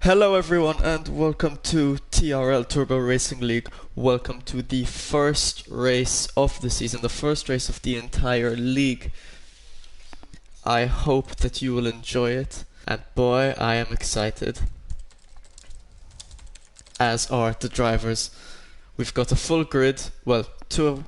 Hello everyone and welcome to TRL Turbo Racing League. Welcome to the first race of the season, the first race of the entire league. I hope that you will enjoy it, and boy, I am excited. As are the drivers. We've got a full grid, well, two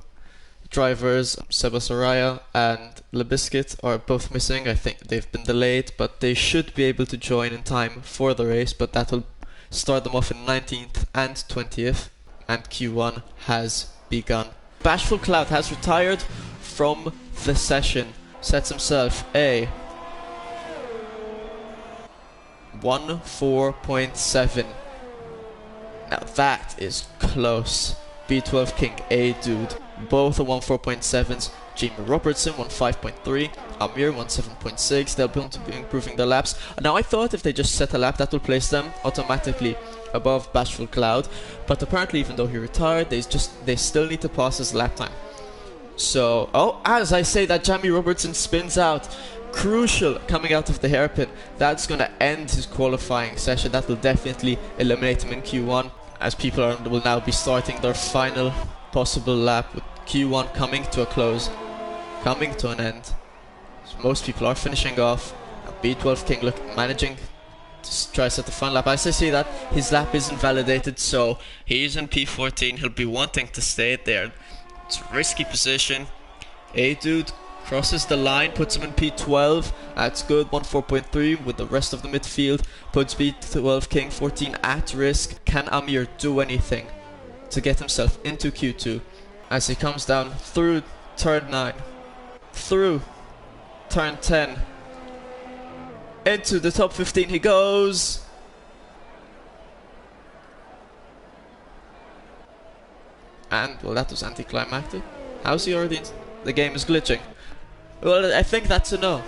drivers, Seba Soraya and Lebiscuit, are both missing. I think they've been delayed, but they should be able to join in time for the race, but that will start them off in 19th and 20th, and Q1 has begun. Bashful Cloud has retired from the session, sets himself a 1.4.7. Now that is close. B12 King, A Dude, both are 1.4.7s. Jamie Robertson 1.5.3, Amir 1.7.6. They'll be improving their laps. Now I thought if they just set a lap, that will place them automatically above Bashful Cloud, but apparently even though he retired, they still need to pass his lap time. So, as I say that, Jamie Robertson spins out. Crucial coming out of the hairpin. That's going to end his qualifying session. That will definitely eliminate him in Q1, as people will now be starting their final possible lap, with Q1 coming to a close, coming to an end. So most people are finishing off. B12 King managing to try to set the final lap. As I see that, his lap isn't validated, so he's in P14. He'll be wanting to stay there. It's a risky position. A-Dude crosses the line, puts him in P12. That's good, 1.4.3 with the rest of the midfield. Puts B12 King 14 at risk. Can Amir do anything to get himself into Q2 as he comes down through turn 9, through turn 10, into the top 15 he goes. And, well, that was anticlimactic. How's he already the game is glitching? Well, I think that's a no.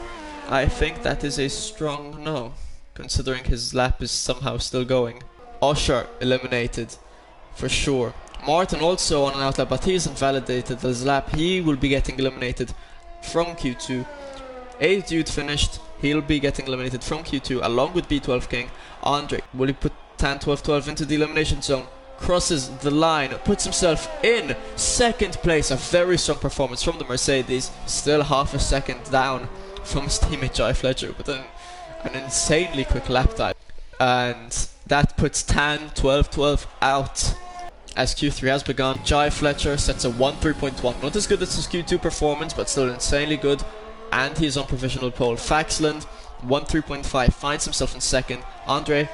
I think that is a strong no, considering his lap is somehow still going. Osher eliminated, for sure. Martin also on an outlap, but he isn't validated his lap. He will be getting eliminated from Q2. A-Dude finished. He'll be getting eliminated from Q2, along with B12 King. Andre, will he put Tan 12-12 into the elimination zone? Crosses the line, puts himself in second place. A very strong performance from the Mercedes. Still half a second down from his teammate Jai Fletcher, with an insanely quick lap time. And that puts Tan 12-12 out. As Q3 has begun, Jai Fletcher sets a 1.3.1. Not as good as his Q2 performance, but still insanely good. And he's on provisional pole. Faxland 1.3.5 finds himself in second. Andre,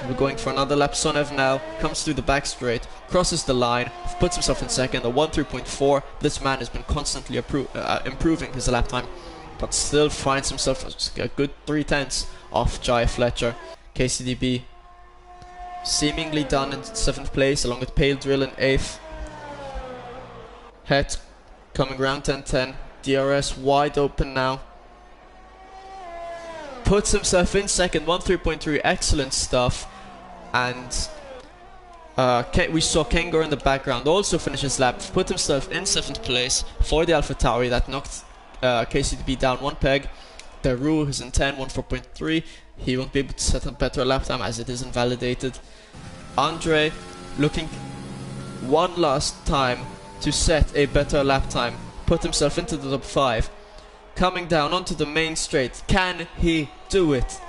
we're going for another lap. Sonev now comes through the back straight, crosses the line, puts himself in second, a 1.3.4. This man has been constantly improving his lap time, but still finds himself a good 3/10 off Jai Fletcher. KCDB seemingly done in 7th place, along with Pale Drill in 8th. Het coming round 10-10. DRS wide open now. Puts himself in second, 1.3.3, excellent stuff. And we saw Kengar in the background also finish his lap, put himself in 7th place for the Alpha Tauri. That knocked KCDB down one peg. Daru is in 10, 1.4.3. He won't be able to set a better lap time as it isn't validated. Andre looking one last time to set a better lap time, put himself into the top 5. Coming down onto the main straight. Can he do it?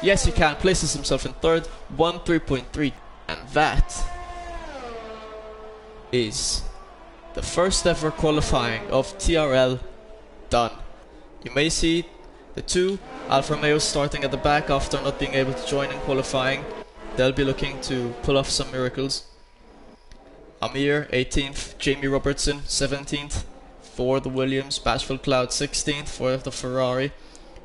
Yes, he can. Places himself in 3rd, 1.3.3. And that is the first ever qualifying of TRL done. You may see the two Alfa Romeos starting at the back after not being able to join in qualifying. They'll be looking to pull off some miracles. Amir 18th, Jamie Robertson 17th. For the Williams, Bashful Cloud 16th for the Ferrari,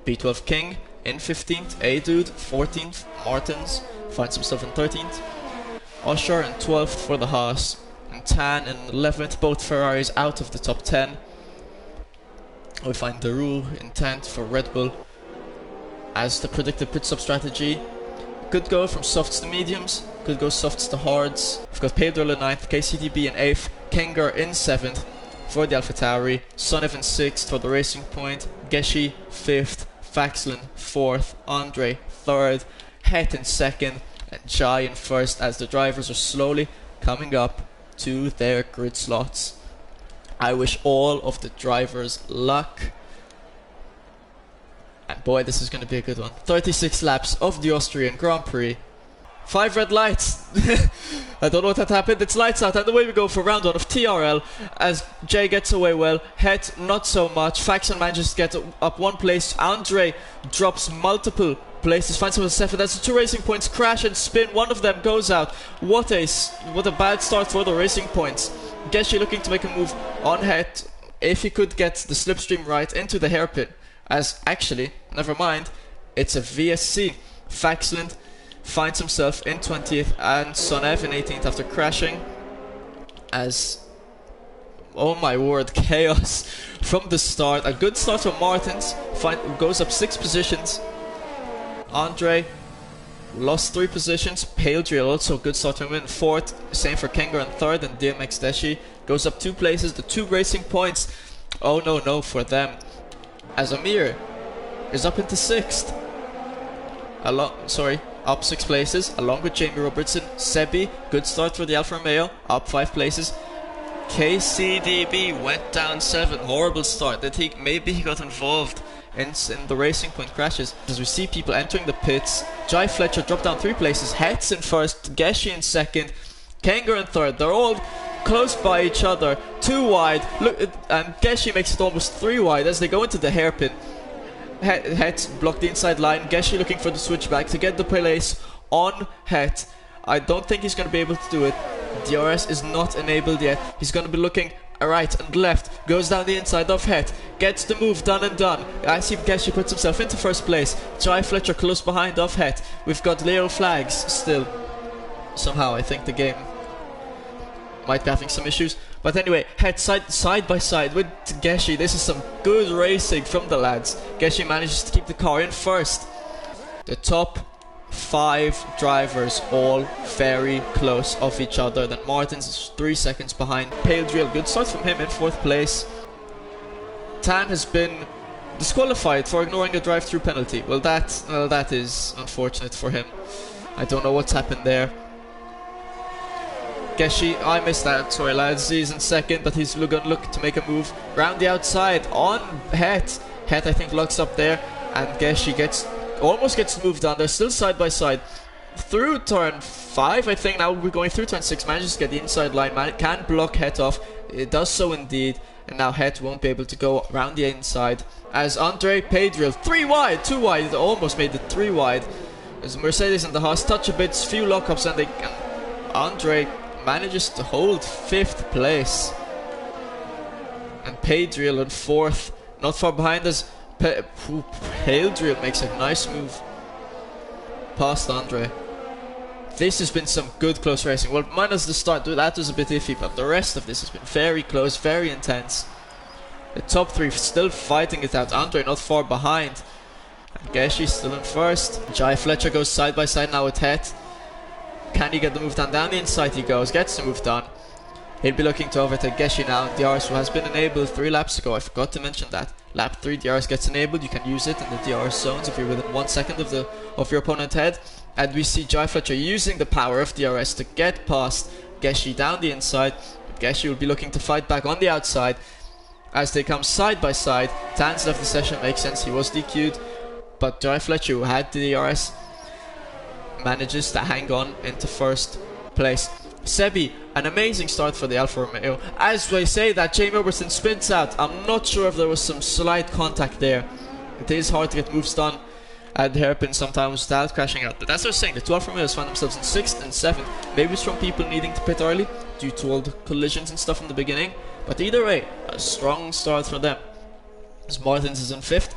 B12 King in 15th, A-Dude 14th, Martins finds himself in 13th, Osher in 12th for the Haas, and Tan in 11th, both Ferraris out of the top 10. We find Daru in 10th for Red Bull. As the predicted pit stop strategy, could go from softs to mediums, could go softs to hards. We've got Pedro in 9th, KCDB in 8th, Kengar in 7th. For the Alpha Tauri, Sonev in 6th for the Racing Point, Geshi 5th, Faxlin 4th, Andre 3rd, Het in 2nd, and Jai in first as the drivers are slowly coming up to their grid slots. I wish all of the drivers luck. And boy, this is going to be a good one. 36 laps of the Austrian Grand Prix. 5 red lights. I don't know what had happened. It's lights out, and away we go for round 1 of TRL as Jay gets away well. Het not so much. Faxon manages to get up 1 place. Andre drops multiple places, finds himself 7th. As the 2 Racing Points crash and spin, one of them goes out. What a bad start for the Racing Points. Geshe looking to make a move on Het if he could get the slipstream right into the hairpin. As actually, never mind, it's a VSC. Faxland finds himself in 20th and Sonev in 18th after crashing. As, oh my word, chaos from the start. A good start from Martins, goes up 6 positions. Andre lost 3 positions. Pale Drill also a good start from him in 4th. Same for Kengar in 3rd, and DMX Deshi goes up 2 places. The 2 Racing Points, oh no for them, as Amir is up into 6th. Up 6 places, along with Jamie Robertson. Sebi, good start for the Alfa Romeo, up 5 places. KCDB went down 7, horrible start. Maybe he got involved in the Racing Point crashes. As we see people entering the pits, Jai Fletcher dropped down 3 places. Hetz in 1st, Geshe in 2nd, Kengar in 3rd. They're all close by each other, 2 wide. Look, and Geshe makes it almost 3 wide as they go into the hairpin. Het blocked the inside line. Geshe looking for the switchback to get the place on Het. I don't think he's going to be able to do it. DRS is not enabled yet. He's going to be looking right and left. Goes down the inside of Het. Gets the move done and done. I see Geshe puts himself into 1st place. Jai Fletcher close behind of Het. We've got Leo flags still. Somehow I think the game might be having some issues. But anyway, Het side by side with Geshe. This is some good racing from the lads. Geshe manages to keep the car in 1st. The top 5 drivers all very close of each other. Then Martins is 3 seconds behind. Pale Drill, good start from him in 4th place. Tan has been disqualified for ignoring a drive-through penalty. Well, that is unfortunate for him. I don't know what's happened there. Geshe, I missed that, sorry lads. He's in 2nd, but he's gonna look to make a move round the outside on Het. Het I think locks up there, and Geshe almost gets moved on. They're still side by side through turn 5. I think now we're going through turn 6. Manages to get the inside line, can block Het off. It does so indeed, and now Het won't be able to go around the inside. As Andre Pedril 3 wide, 2 wide, it almost made it 3 wide. As Mercedes and the Haas touch a bit, few lockups, and Andre manages to hold 5th place. And Pedril in 4th, not far behind us. Pedril makes a nice move past Andre. This has been some good close racing. Well, minus the start, that was a bit iffy, but the rest of this has been very close, very intense. The top 3 still fighting it out. Andre not far behind. And Geshe still in 1st. Jai Fletcher goes side by side now with Het. Can he get the move done? Down the inside he goes, gets the move done. He'll be looking to overtake Geshe now. DRS has been enabled 3 laps ago. I forgot to mention that. Lap 3 DRS gets enabled. You can use it in the DRS zones if you're within 1 second of your opponent's head. And we see Jai Fletcher using the power of DRS to get past Geshe down the inside. Geshe will be looking to fight back on the outside as they come side by side. Tan's left the session, makes sense, he was DQ'd. But Jai Fletcher, who had the DRS, manages to hang on into 1st place. Sebi, an amazing start for the Alfa Romeo. As I say that, Jamie Robertson spins out. I'm not sure if there was some slight contact there. It is hard to get moves done at the hairpin sometimes without crashing out. But as I was saying, the 2 Alfa Romeos find themselves in 6th and 7th. Maybe it's from people needing to pit early due to all the collisions and stuff in the beginning. But either way, a strong start for them. As Martins is in 5th,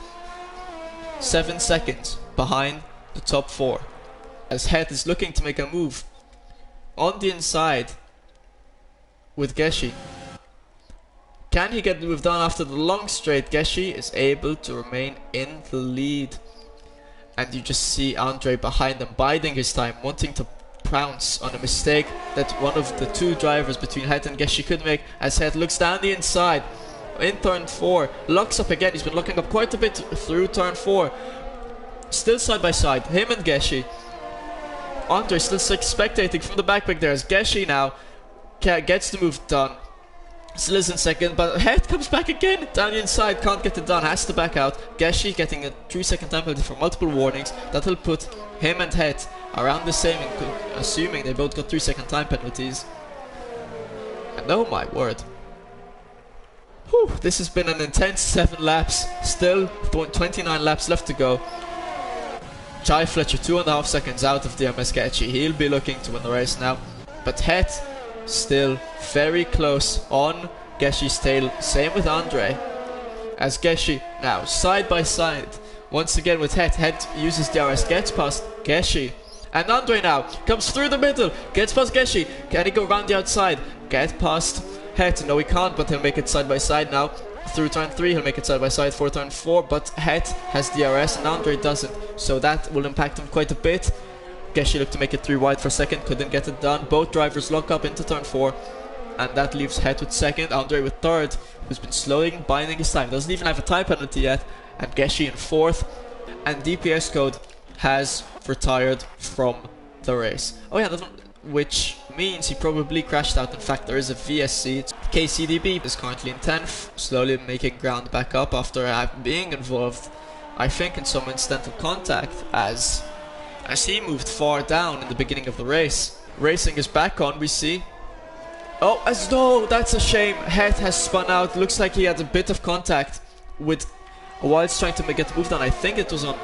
7 seconds behind the top 4. As Het is looking to make a move on the inside with Geshe. Can he get the move done after the long straight? Geshe is able to remain in the lead. And you just see Andre behind him, biding his time, wanting to pounce on a mistake that one of the 2 drivers between Het and Geshe could make, as Het looks down the inside in turn 4, locks up again. He's been locking up quite a bit through turn 4. Still side by side, him and Geshe. Andre still spectating from the backpack there as Geshi now gets the move done. Still is in second, but Het comes back again. Down the inside, can't get it done, has to back out. Geshi getting a 3-second time penalty for multiple warnings. That'll put him and Het around the same, assuming they both got 3-second time penalties. And oh my word. Whew, this has been an intense 7 laps. Still 29 laps left to go. Jai Fletcher 2.5 seconds out of DMS Geshi. He'll be looking to win the race now. But Het still very close on Geshi's tail. Same with Andre. As Geshi now side by side. Once again with Het. Het uses DRS, gets past Geshi. And Andre now comes through the middle. Gets past Geshi. Can he go around the outside? Get past Het. No, he can't, but he'll make it side by side now. Through turn 3, he'll make it side by side for turn 4. But Het has DRS and Andre doesn't. So that will impact him quite a bit. Geshi looked to make it 3 wide for second, couldn't get it done. Both drivers lock up into turn 4, and that leaves Het with second, Andre with third, who's been slowing, binding his time. Doesn't even have a time penalty yet, and Geshi in fourth. And DPS Code has retired from the race. Oh yeah, which means he probably crashed out. In fact, there is a VSC. KCDB is currently in 10th, slowly making ground back up after being involved, I think, in some incidental contact as he moved far down in the beginning of the race. Racing is back on, we see. Oh, as no, that's a shame. Het has spun out. Looks like he had a bit of contact with whilst trying to get the move done. I think it was on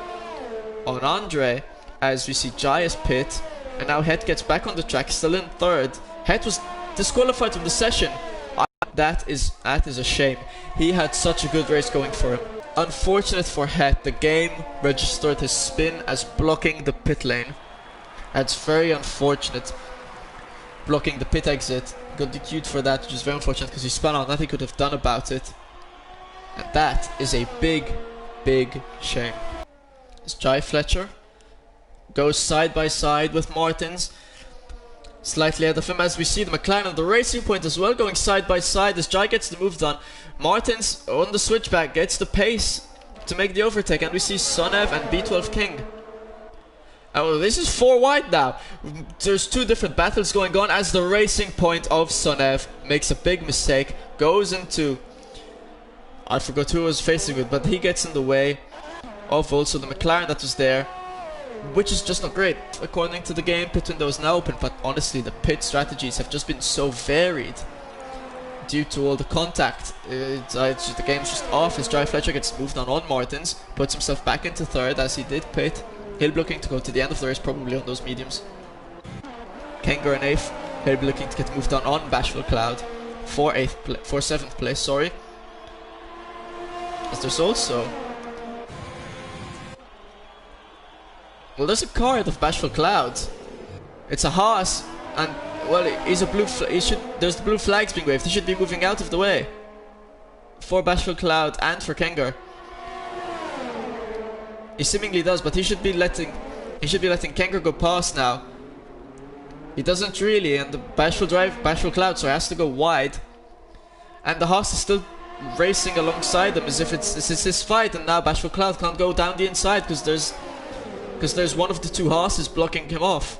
Andre, as we see Jai's pit. And now Het gets back on the track, still in third. Het was disqualified from the session. That is a shame. He had such a good race going for him. Unfortunate for Het, the game registered his spin as blocking the pit lane. That's very unfortunate. Blocking the pit exit. Got DQ'd for that, which is very unfortunate because he spun out. Nothing he could have done about it. And that is a big, big shame. As Jai Fletcher goes side by side with Martins. Slightly ahead of him as we see the McLaren on the Racing Point as well, going side by side as Jai gets the move done. Martins on the switchback gets the pace to make the overtake, and we see Sonev and B12 King. Oh, this is 4 wide now. There's 2 different battles going on as the Racing Point of Sonev makes a big mistake, goes into, I forgot who was facing with, but he gets in the way of also the McLaren that was there, which is just not great. According to the game, pit window is now open, but honestly the pit strategies have just been so varied due to all the contact. The game's just off as Jai Fletcher gets moved on Martins, puts himself back into third as he did pit. He'll be looking to go to the end of the race, probably on those mediums. Kenger in 8th, he'll be looking to get moved on Bashful Cloud for 7th place, sorry. As there's also, well, there's a card of Bashful Cloud. It's a Haas, and well, he's a blue. There's the blue flags being waved. He should be moving out of the way for Bashful Cloud and for Kenger. He seemingly does, but he should be letting Kenger go past now. He doesn't really, and the Bashful Cloud, so he has to go wide. And the Haas is still racing alongside them as if it's his fight, and now Bashful Cloud can't go down the inside because there's one of the 2 Haas's blocking him off.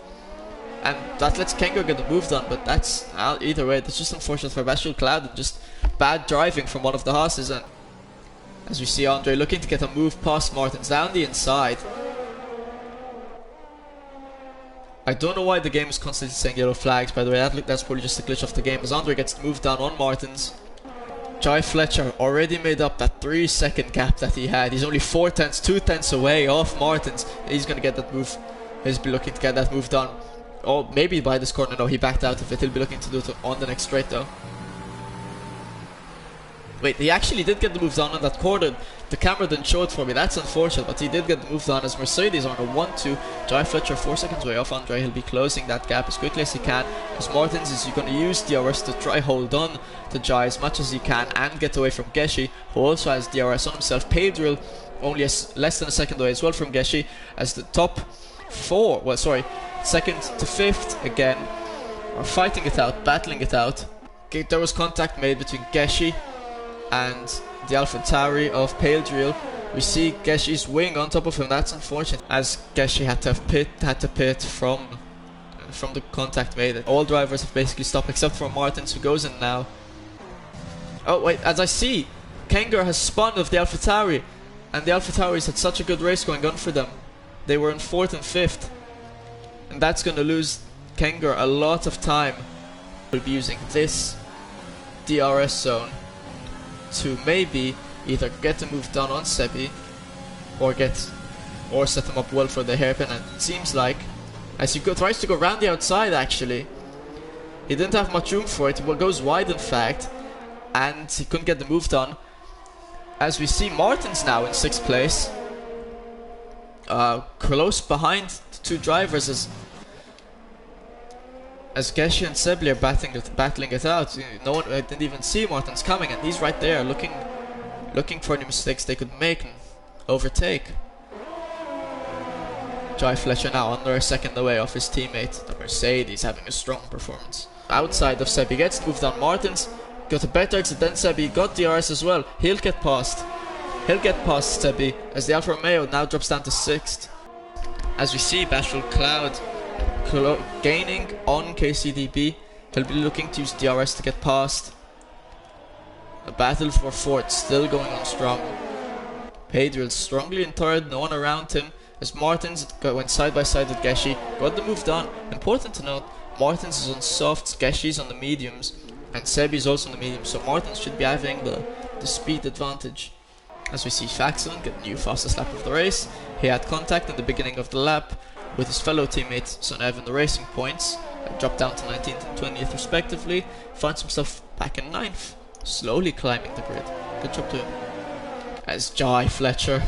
And that lets Kenger get the move done, but that's, either way, that's just unfortunate for Bashful Cloud and just bad driving from one of the Haas's. And as we see Andre looking to get a move past Martins down the inside. I don't know why the game is constantly saying yellow flags, by the way. That's probably just a glitch of the game as Andre gets the move down on Martins. Jai Fletcher already made up that 3-second gap that he had. He's only 2 tenths away off Martins. He's going to get that move. He'll be looking to get that move done. Oh, maybe by this corner. No, he backed out of it. He'll be looking to do it on the next straight though. Wait, he actually did get the move done on that corner. The camera didn't show it for me. That's unfortunate, but he did get the move done as Mercedes are on a 1-2. Jai Fletcher 4 seconds away off Andre. He'll be closing that gap as quickly as he can. As Martins is going to use DRS to try hold on to Jai as much as he can and get away from Geshi, who also has DRS on himself. Pedril only less than a second away as well from Geshi, as the top 4, well sorry, 2nd to 5th again are fighting it out, battling it out. Okay, there was contact made between Geshi and the AlphaTauri of Pale Drill. We see Geshi's wing on top of him. That's unfortunate, as Geshi had to pit from from the contact made. All drivers have basically stopped except for Martins, who goes in now. Oh wait, as I see, Kenger has spun with the AlphaTauri, and the AlphaTauris had such a good race going on for them. They were in 4th and 5th, and that's going to lose Kenger a lot of time. We'll be using this DRS zone to maybe either get the move done on Sebi or set him up well for the hairpin. And it seems like, as he tries to go around the outside, actually he didn't have much room for it. It goes wide, in fact, and he couldn't get the move done. As we see, Martins now in 6th place, close behind the two drivers as Geshe and Sebli are battling it out. No one didn't even see Martins coming, and he's right there looking for any mistakes they could make and overtake. Jai Fletcher now under a second away off his teammate, the Mercedes, having a strong performance. Outside of Sebi, gets moved on. Martins got a better exit than Sebi, got DRS as well. He'll get past Sebi as the Alfa Romeo now drops down to 6th. As we see, Bashful Cloud gaining on KCDB. He'll be looking to use DRS to get past. The battle for 4th still going on strong. Pedro strongly in 3rd, no one around him, as Martins went side by side with Geshe, got the move done. Important to note, Martins is on softs, Geshe's on the mediums, and Sebi is also on the mediums, so Martins should be having the speed advantage. As we see Faxon get the new fastest lap of the race. He had contact in the beginning of the lap with his fellow teammate Sonev in the racing points, dropped down to 19th and 20th respectively, finds himself back in 9th, slowly climbing the grid. Good job to him. As Jai Fletcher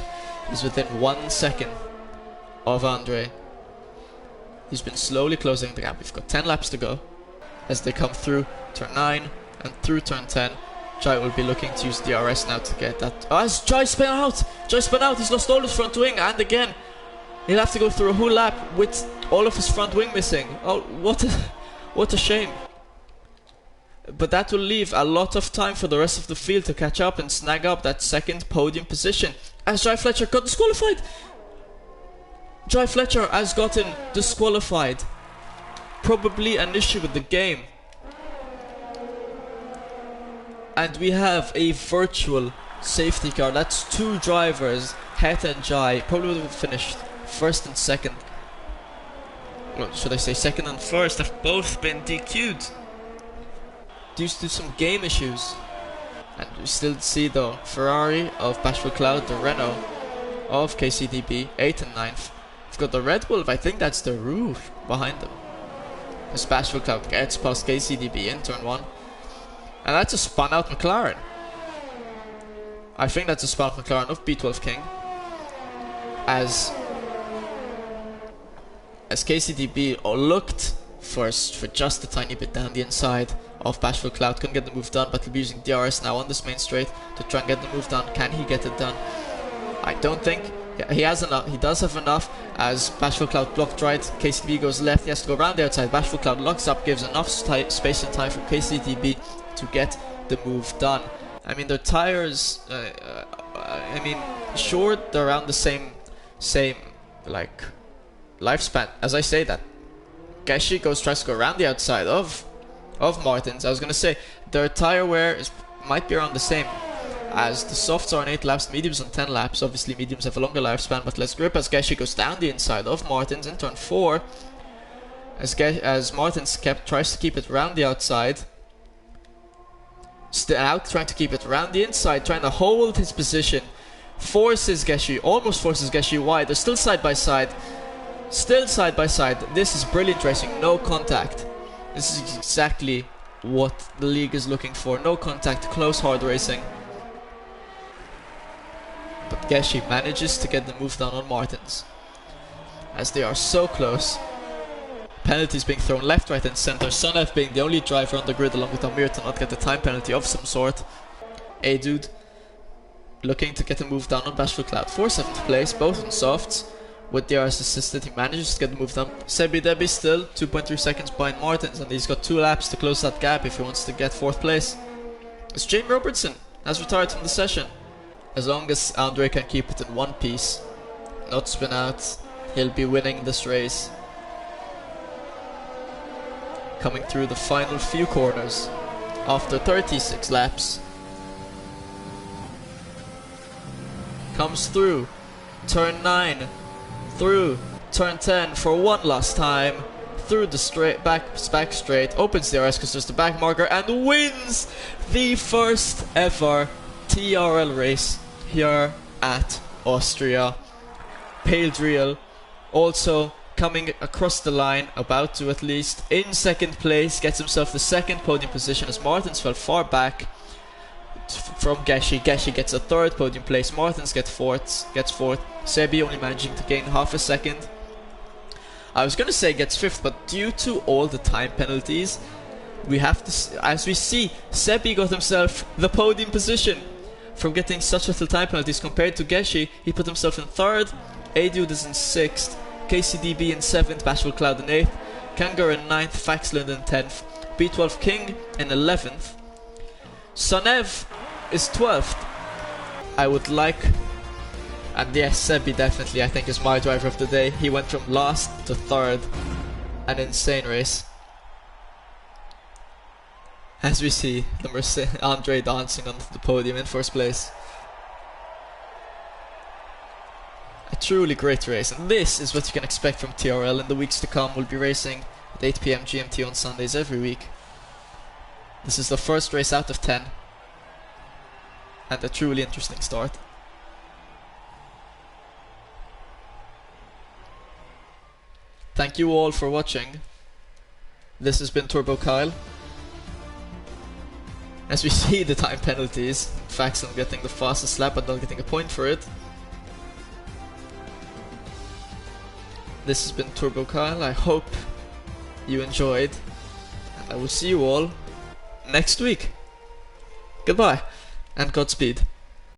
is within 1 second of Andre. He's been slowly closing the gap. We've got 10 laps to go. As they come through turn 9 and through turn 10, Jai will be looking to use DRS now to get that. Oh, as Jai spun out! He's lost all his front wing, and again he'll have to go through a whole lap with all of his front wing missing. Oh, what a shame. But that will leave a lot of time for the rest of the field to catch up and snag up that second podium position. As Jai Fletcher got disqualified. Jai Fletcher has gotten disqualified. Probably an issue with the game. And we have a virtual safety car. That's 2 drivers, Het and Jai, probably would have finished 1st and 2nd. Well, should I say 2nd and 1st, have both been DQ'd due to some game issues. And we still see the Ferrari of Bashful Cloud, the Renault of KCDB, 8th and 9th. We've got the Red Bull, I think that's the roof behind them. As Bashful Cloud gets past KCDB in turn 1. And that's a spun out McLaren. I think that's a spun out McLaren of B12 King. As KCDB looked first for just a tiny bit down the inside of Bashful Cloud. Couldn't get the move done, but he'll be using DRS now on this main straight to try and get the move done. Can he get it done? I don't think. Yeah, he has enough. He does have enough, as Bashful Cloud blocked right, KCDB goes left, he has to go around the outside. Bashful Cloud locks up, gives enough space and time for KCDB to get the move done. I mean, their tires, sure, they're around the same like lifespan. As I say that, Geshe tries to go around the outside of Martins. I was gonna say their tire wear might be around the same, as the softs are on 8 laps, mediums on 10 laps. Obviously mediums have a longer lifespan, but let's grip as Geshe goes down the inside of Martins in turn 4, as Martins tries to keep it around the outside. Still out, trying to keep it around the inside, trying to hold his position. Almost forces Geshe wide. They're still side by side. This is brilliant racing, no contact. This is exactly what the league is looking for. No contact, close, hard racing. But Geshe manages to get the move done on Martins, as they are so close. Penalties being thrown left, right and center. Sonev being the only driver on the grid along with Amir to not get a time penalty of some sort. A dude looking to get a move down on Bashful Cloud for 7th place, both on softs. With DRS assisted, he manages to get the move done. Sebi Debi still 2.3 seconds behind Martins, and he's got 2 laps to close that gap if he wants to get 4th place. As Jamie Robertson has retired from the session. As long as Andre can keep it in one piece, not spin out, he'll be winning this race. coming through the final few corners after 36 laps. Comes through turn 9, through turn 10 for one last time, through the back straight, opens the RS because there's the back marker, and wins the first ever TRL race here at Austria. Pale also coming across the line, about to at least, in second place, gets himself the second podium position as Martins fell far back from Geshe. Geshe gets a third podium place, Martins gets fourth, Sebi only managing to gain half a second. I was gonna say gets fifth, but due to all the time penalties, we have to, as we see, Sebi got himself the podium position from getting such little time penalties compared to Geshe. He put himself in third, Adude is in sixth, KCDB in seventh, Bashful Cloud in eighth, Kangar in ninth, Faxland in 10th, B12 King in 11th, Sanev is 12th. I would like, and yes, Sebi definitely I think is my driver of the day. He went from last to third, an insane race. As we see, Andre dancing on the podium in first place. A truly great race, and this is what you can expect from TRL in the weeks to come. We'll be racing at 8 PM GMT on Sundays every week. This is the first race out of 10, and a truly interesting start. Thank you all for watching. This has been Turbo Kyle. As we see the time penalties, Faxon getting the fastest lap but not getting a point for it. This has been Turbo Kyle. I hope you enjoyed, and I will see you all next week. Goodbye and Godspeed.